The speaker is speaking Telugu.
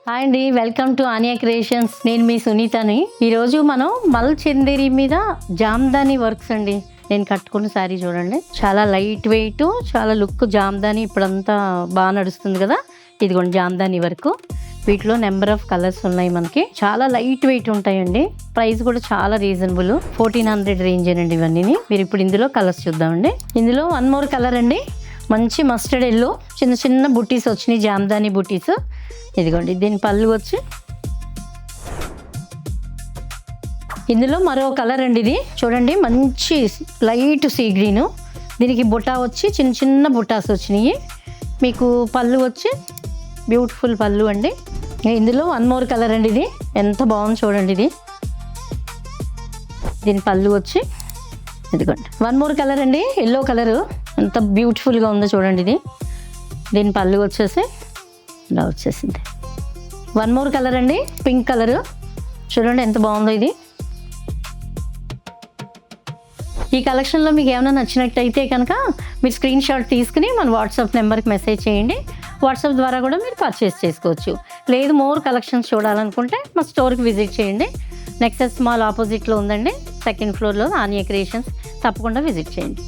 హాయ్ అండి, వెల్కమ్ టు ఆనియా క్రియేషన్స్. నేను మీ సునీతని. ఈరోజు మనం మల్ చందేరి మీద జామ్దాని వర్క్స్ అండి. నేను కట్టుకున్న శారీ చూడండి, చాలా లైట్ వెయిట్, చాలా లుక్. జామ్దాని ఇప్పుడంతా బాగా నడుస్తుంది కదా, ఇదిగోండి జామ్దాని వర్క్. వీటిలో నెంబర్ ఆఫ్ కలర్స్ ఉన్నాయి మనకి. చాలా లైట్ వెయిట్ ఉంటాయండి. ప్రైస్ కూడా చాలా రీజనబుల్, 1400 రేంజ్ అండి ఇవన్నీ. మీరు ఇప్పుడు ఇందులో కలర్స్ చూద్దామండి. ఇందులో వన్ మోర్ కలర్ అండి, మంచి మస్టర్డ్ ఎల్లో. చిన్న చిన్న బుట్టీస్ వచ్చినాయి, జామ్దాని బుట్టీస్. ఇదిగోండి, దీని పళ్ళు వచ్చి ఇందులో మరో కలర్ అండి. ఇది చూడండి, మంచి లైట్ సీ గ్రీను. దీనికి బుటా వచ్చి చిన్న చిన్న బుటాస్ వచ్చినాయి. మీకు పళ్ళు వచ్చి బ్యూటిఫుల్ పళ్ళు అండి. ఇందులో వన్ మోర్ కలర్ అండి. ఇది ఎంత బాగుంది చూడండి. ఇది దీని పళ్ళు వచ్చి ఇదిగోండి, వన్ మోర్ కలర్ అండి, ఎల్లో కలరు. ఎంత బ్యూటిఫుల్గా ఉందో చూడండి. ఇది దీని పళ్ళు వచ్చేసి ఇలా వచ్చేసింది. వన్ మోర్ కలర్ అండి, పింక్ కలరు. చూడండి ఎంత బాగుందో ఇది. ఈ కలెక్షన్లో మీకు ఏమైనా నచ్చినట్టయితే కనుక మీరు స్క్రీన్ షాట్ తీసుకుని మన వాట్సాప్ నెంబర్కి మెసేజ్ చేయండి. వాట్సాప్ ద్వారా కూడా మీరు పర్చేస్ చేసుకోవచ్చు. లేదు మోర్ కలెక్షన్స్ చూడాలనుకుంటే మా స్టోర్కి విజిట్ చేయండి. నెక్సెస్ మాల్ ఆపోజిట్లో ఉందండి, సెకండ్ ఫ్లోర్లో ఆనియా క్రియేషన్స్. తప్పకుండా విజిట్ చేయండి.